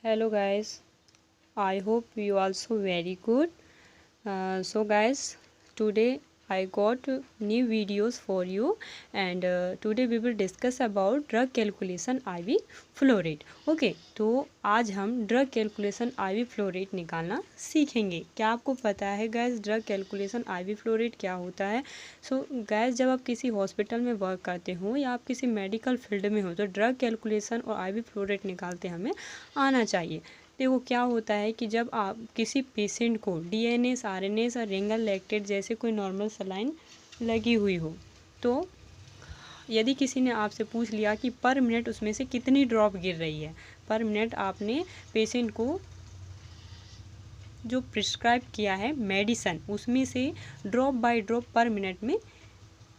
Hello guys, I hope you also very good. So guys, today I got new videos for you, and today we will discuss about drug calculation IV flow rate. Okay, तो आज हम drug calculation IV flow rate निकालना सीखेंगे। क्या आपको पता है gas drug calculation IV flow rate क्या होता है? सो गैस, जब आप किसी हॉस्पिटल में वर्क करते हो या आप किसी मेडिकल फील्ड में हो तो ड्रग कैलकुलेशन और IV फ्लो रेट निकालते हमें आना चाहिए। देखो क्या होता है कि जब आप किसी पेशेंट को डीएनएस, आरएनएस और रिंगल लैक्टेट जैसे कोई नॉर्मल सलाइन लगी हुई हो, तो यदि किसी ने आपसे पूछ लिया कि पर मिनट उसमें से कितनी ड्रॉप गिर रही है, पर मिनट आपने पेशेंट को जो प्रिस्क्राइब किया है मेडिसन उसमें से ड्रॉप बाय ड्रॉप पर मिनट में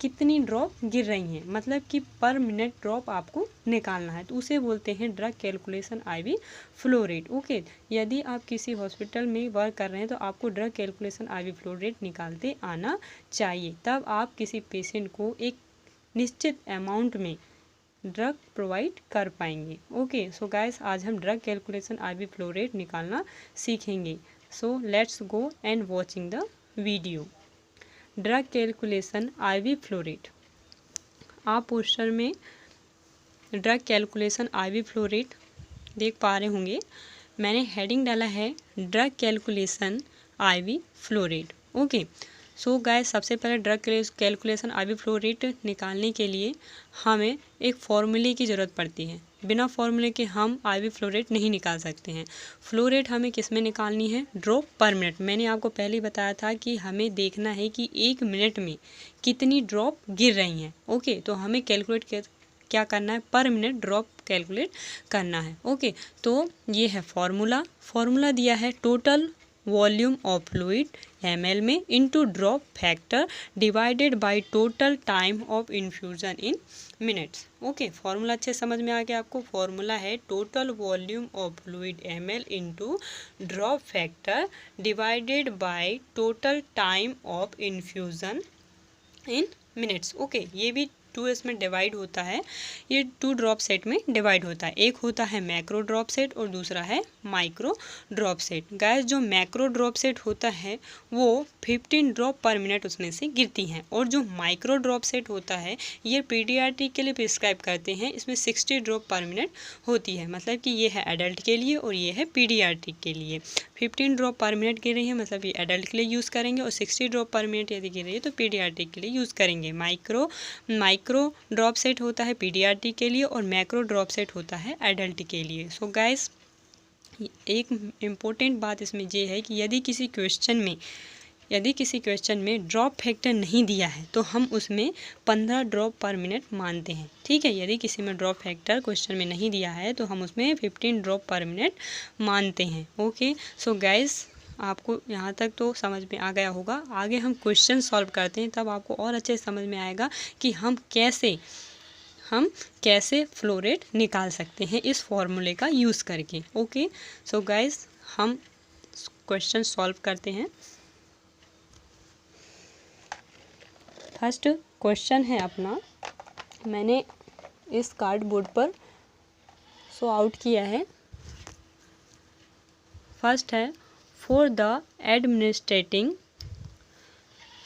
कितनी ड्रॉप गिर रही हैं, मतलब कि पर मिनट ड्रॉप आपको निकालना है, तो उसे बोलते हैं drug calculation IV flow rate. Okay, यदि आप किसी हॉस्पिटल में वर्क कर रहे हैं तो आपको drug calculation IV flow rate निकालते आना चाहिए, तब आप किसी पेशेंट को एक निश्चित अमाउंट में ड्रग प्रोवाइड कर पाएंगे। ओके, सो गाइस, आज हम drug calculation IV flow rate निकालना सीखेंगे। So let's go and watching the video. Drug calculation IV flow rate. आप पोस्टर में drug calculation IV flow rate देख पा रहे होंगे। मैंने हेडिंग डाला है drug calculation IV flow rate. Okay, so guys, सबसे पहले drug calculation IV flow rate निकालने के लिए हमें एक फॉर्मूले की ज़रूरत पड़ती है। बिना फॉर्मूले के हम IV फ्लो रेट नहीं निकाल सकते हैं। फ्लो रेट हमें किस में निकालनी है? ड्रॉप पर मिनट। मैंने आपको पहले ही बताया था कि हमें देखना है कि 1 मिनट में कितनी ड्रॉप गिर रही हैं। ओके, तो हमें कैलकुलेट क्या करना है? पर मिनट ड्रॉप कैलकुलेट करना है। ओके, तो ये है फॉर्मूला दिया है total volume of fluid ml में into drop factor divided by total time of infusion in minutes. Okay, formula अच्छे समझ में आ गया आपको? फॉर्मूला है total volume of fluid ml into drop factor divided by total time of infusion in minutes. Okay, ये भी 2s में divide होता है, ये 2 ड्रॉप सेट में डिवाइड होता है। एक होता है मैक्रो ड्रॉप सेट और दूसरा है माइक्रो ड्रॉप सेट। गाइस, जो मैक्रो ड्रॉप सेट होता है वो 15 ड्रॉप पर मिनट उसमें से गिरती हैं, और जो माइक्रो ड्रॉप सेट होता है ये पीडियाट्रिक के लिए प्रिस्क्राइब करते हैं, इसमें 60 ड्रॉप पर मिनट होती है। मतलब कि ये है एडल्ट के लिए और ये है पीडियाट्रिक के लिए। 15 ड्रॉप पर मिनट गिर रही है मतलब ये एडल्ट के लिए यूज़ करेंगे, और 60 ड्रॉप पर मिनट यदि गिर रही है तो पीडियाट्रिक के लिए यूज़ करेंगे। माइक्रो ड्रॉप सेट होता है पीडियाट्रिक के लिए और मैक्रो ड्रॉप सेट होता है एडल्ट के लिए। सो गाइस, एक इम्पोर्टेंट बात इसमें ये है कि यदि किसी क्वेश्चन में ड्रॉप फैक्टर नहीं दिया है तो हम उसमें 15 ड्रॉप पर मिनट मानते हैं। ठीक है, यदि किसी में ड्रॉप फैक्टर क्वेश्चन में नहीं दिया है तो हम उसमें 15 ड्रॉप पर मिनट मानते हैं। ओके, सो गाइस, आपको यहाँ तक तो समझ में आ गया होगा। आगे हम क्वेश्चन सॉल्व करते हैं, तब आपको और अच्छे समझ में आएगा कि हम कैसे फ्लो रेट निकाल सकते हैं इस फॉर्मूले का यूज़ करके। ओके, सो गाइस, हम क्वेश्चन सॉल्व करते हैं। फर्स्ट क्वेश्चन है अपना, मैंने इस कार्डबोर्ड पर शो आउट किया है। फर्स्ट है for the administrating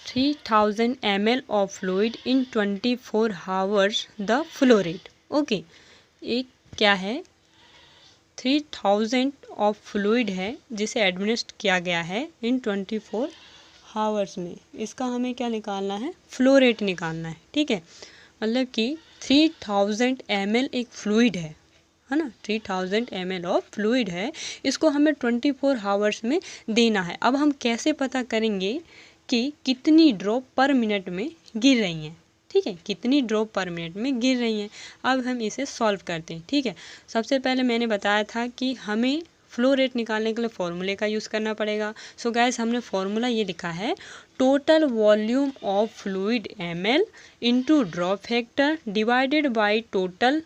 3000 ml of fluid in 24 hours the flow rate। Okay, एक क्या है? 3000 ऑफ फ्लूइड है जिसे एडमिनिस्ट्रेट किया गया है इन 24 हावर्स में। इसका हमें क्या निकालना है? फ्लो रेट निकालना है। ठीक है, मतलब कि 3000 ml एक फ्लूइड है ना, 3000 ml ऑफ फ्लूइड है, इसको हमें 24 हावर्स में देना है। अब हम कैसे पता करेंगे कि कितनी ड्रॉप पर मिनट में गिर रही हैं? ठीक है, कितनी ड्रॉप पर मिनट में गिर रही हैं, अब हम इसे सॉल्व करते हैं। ठीक है, सबसे पहले मैंने बताया था कि हमें फ्लो रेट निकालने के लिए फॉर्मूले का यूज़ करना पड़ेगा। सो गाइस, हमने फॉर्मूला ये लिखा है total volume of fluid ml into drop factor divided by total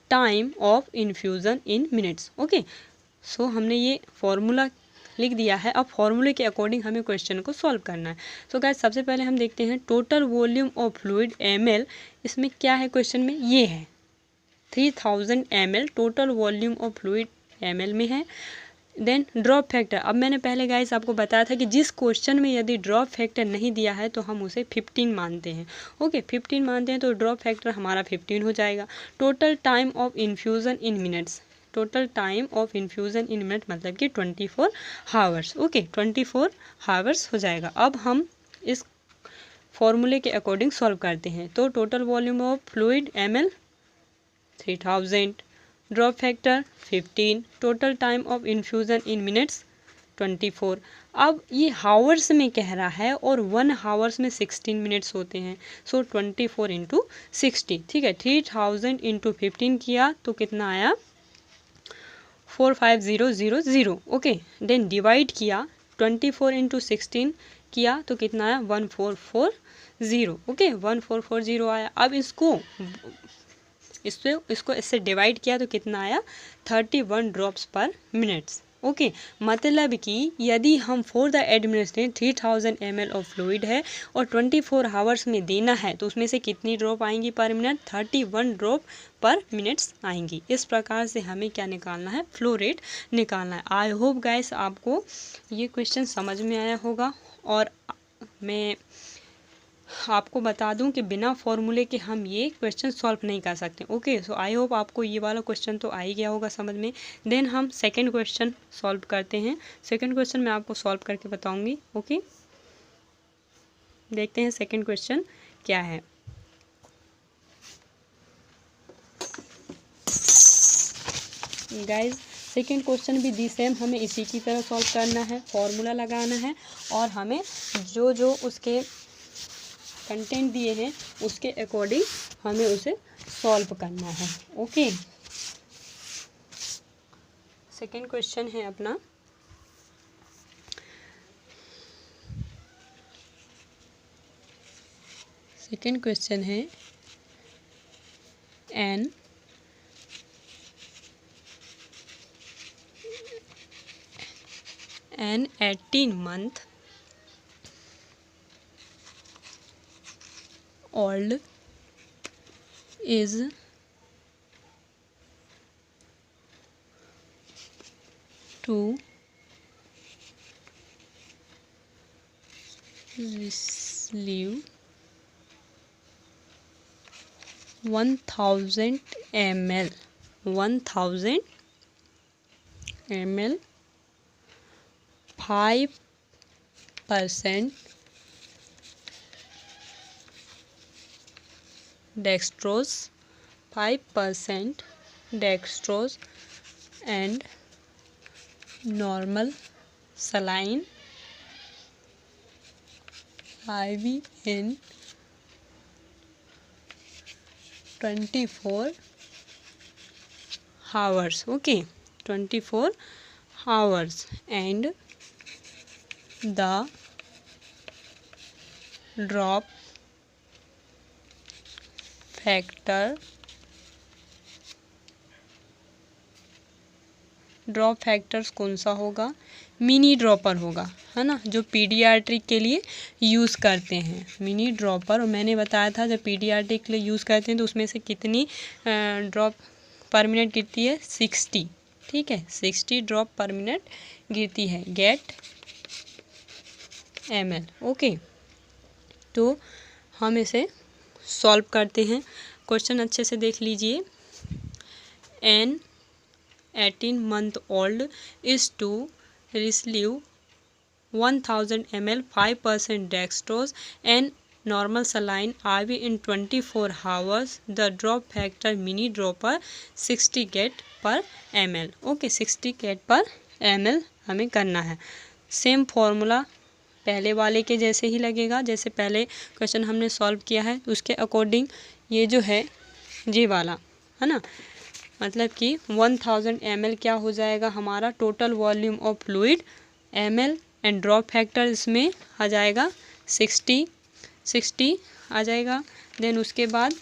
time of infusion in minutes. Okay, so हमने ये फॉर्मूला लिख दिया है। अब फॉर्मूले के अकॉर्डिंग हमें क्वेश्चन को सॉल्व करना है। सो गाइस, सबसे पहले हम देखते हैं total volume of fluid ml। इसमें क्या है क्वेश्चन में? ये है 3000 ml, total volume of fluid ml में है। देन ड्रॉप फैक्टर, अब मैंने पहले गाइस आपको बताया था कि जिस क्वेश्चन में यदि ड्रॉप फैक्टर नहीं दिया है तो हम उसे 15 मानते हैं। ओके 15 मानते हैं तो ड्रॉप फैक्टर हमारा 15 हो जाएगा। Total time of infusion in minutes, total time of infusion in minute मतलब कि 24 हावर्स। ओके 24 हावर्स हो जाएगा। अब हम इस फॉर्मूले के अकॉर्डिंग सॉल्व करते हैं। तो total volume of fluid ml 3000, drop factor 15, total time of infusion in minutes 24। अब ये हावर्स में कह रहा है और 1 हावर्स में 16 मिनट्स होते हैं। सो 24 इंटू 60, ठीक है। 3000 इंटू 15 किया तो कितना आया 45000। ओके देन डिवाइड किया 24 इंटू 16 किया तो कितना आया 1440। ओके 1440 आया। अब इसको इससे डिवाइड किया तो कितना आया 31 ड्रॉप्स पर मिनट्स। ओके मतलब कि यदि हम for the administration 3000 ml of fluid है और 24 हावर्स में देना है तो उसमें से कितनी ड्रॉप आएंगी पर मिनट, 31 ड्रॉप पर मिनट्स आएंगी। इस प्रकार से हमें क्या निकालना है, फ्लो रेट निकालना है। आई होप गाइस आपको ये क्वेश्चन समझ में आया होगा और मैं आपको बता दूं कि बिना फॉर्मूले के हम ये क्वेश्चन सॉल्व नहीं कर सकते। ओके सो आई होप आपको ये वाला क्वेश्चन तो आ ही गया होगा समझ में। देन हम सेकंड क्वेश्चन सॉल्व करते हैं। सेकंड क्वेश्चन मैं आपको सॉल्व करके बताऊंगी। ओके देखते हैं सेकंड क्वेश्चन क्या है। गाइज सेकंड क्वेश्चन भी दी सेम, हमें इसी की तरह सॉल्व करना है, फॉर्मूला लगाना है और हमें जो उसके कंटेंट दिए हैं उसके अकॉर्डिंग हमें उसे सॉल्व करना है। ओके सेकंड क्वेश्चन है अपना, सेकंड क्वेश्चन है an 18-month old is to receive 1000 ml 5% dextrose, 5% dextrose and normal saline IV in 24 hours. Okay 24 hours and the drop factors कौन सा होगा, मिनी ड्रॉपर होगा, है ना, जो पीडियाट्रिक के लिए यूज़ करते हैं मिनी ड्रॉपर। और मैंने बताया था जब पीडियाट्रिक के लिए यूज़ करते हैं तो उसमें से कितनी ड्रॉप पर मिनट गिरती है 60, ठीक है 60 ड्रॉप पर मिनट गिरती है, गेट ml। ओके तो हम इसे सॉल्व करते हैं। क्वेश्चन अच्छे से देख लीजिए। an 18-month-old is to receive 1000 ml 5% dextrose and normal saline IV in 24 hours. The drop factor mini dropper 60 get per ml। Okay 60 get per ml हमें करना है। सेम फॉर्मूला पहले वाले के जैसे ही लगेगा, जैसे पहले क्वेश्चन हमने सॉल्व किया है उसके अकॉर्डिंग ये जो है ये वाला है ना, मतलब कि 1000 ml क्या हो जाएगा हमारा total volume of fluid ml and drop factor इसमें आ जाएगा 60 आ जाएगा। देन उसके बाद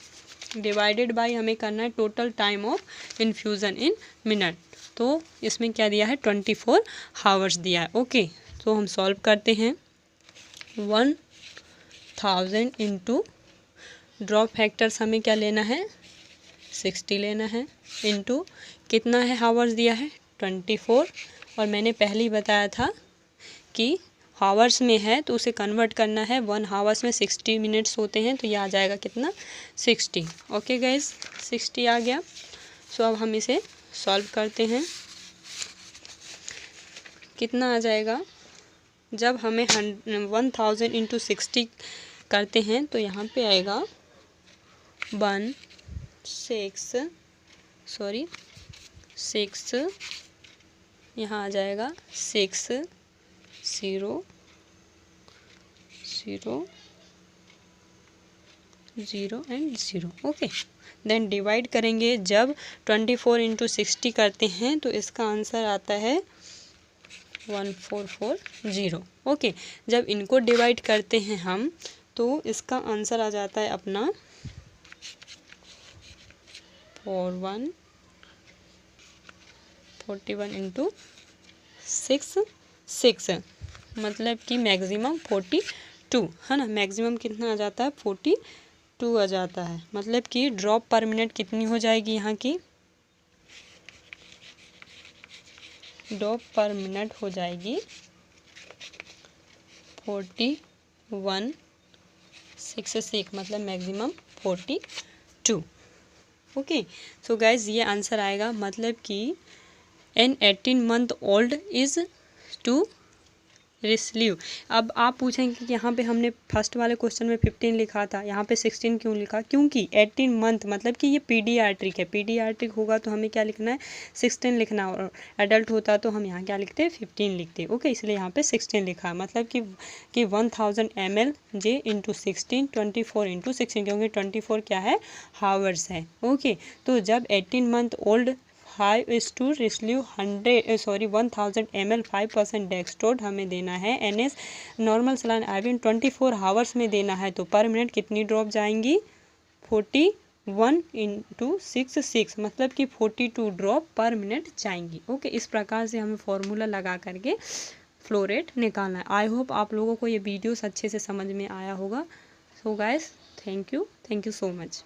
डिवाइडेड बाय हमें करना है total time of infusion in minute, तो इसमें क्या दिया है 24 हावर्स दिया है। ओके तो हम सॉल्व करते हैं। 1000 इंटू ड्रॉप फैक्टर्स हमें क्या लेना है 60 लेना है, इनटू कितना है हावर्स दिया है 24, और मैंने पहले ही बताया था कि हावर्स में है तो उसे कन्वर्ट करना है, 1 हावर्स में 60 मिनट्स होते हैं, तो ये आ जाएगा कितना 60। ओके गाइज, 60 आ गया। सो अब हम इसे सॉल्व करते हैं। कितना आ जाएगा, जब हमें 1000 इंटू 60 करते हैं तो यहाँ पे आएगा 6, यहाँ आ जाएगा 6 0 0 0 एंड 0। ओके, देन डिवाइड करेंगे। जब 24 इंटू 60 करते हैं तो इसका आंसर आता है 1440। ओके, जब इनको डिवाइड करते हैं हम तो इसका आंसर आ जाता है अपना 41 इंटू 6 मतलब कि मैक्सिमम 42 है ना। मैक्सिमम कितना आ जाता है 42 आ जाता है। मतलब कि ड्रॉप पर मिनट कितनी हो जाएगी, यहाँ की ड्रॉप पर मिनट हो जाएगी 4166 मतलब मैक्सिमम 42। ओके, सो गाइज ये आंसर आएगा। मतलब कि an 18 month old is to receive. अब आप पूछेंगे कि यहाँ पे हमने फर्स्ट वाले क्वेश्चन में 15 लिखा था, यहाँ पे 16 क्यों लिखा? क्योंकि 18 मंथ मतलब कि ये पीडियाट्रिक है। पीडियाट्रिक होगा तो हमें क्या लिखना है 16 लिखना, और एडल्ट होता तो हम यहाँ क्या लिखते हैं 15 लिखते। ओके, इसलिए यहाँ पे 16 लिखा। मतलब कि 1000 ml जे इंटू 16 24 इंटू 16, क्योंकि 24 क्या है हावर्स है। ओके, तो जब 18 month old 5 is to receive 1000 ml 5% डेक्सट्रोड हमें देना है। NS normal saline iodine 24 hours में देना है, तो पर मिनट कितनी ड्रॉप जाएंगी 41 इंटू 6 मतलब कि 42 ड्रॉप पर मिनट जाएंगी। ओके, इस प्रकार से हमें फॉर्मूला लगा करके फ्लो रेट निकालना है। आई होप आप लोगों को ये वीडियोस अच्छे से समझ में आया होगा। So guys, thank you so much.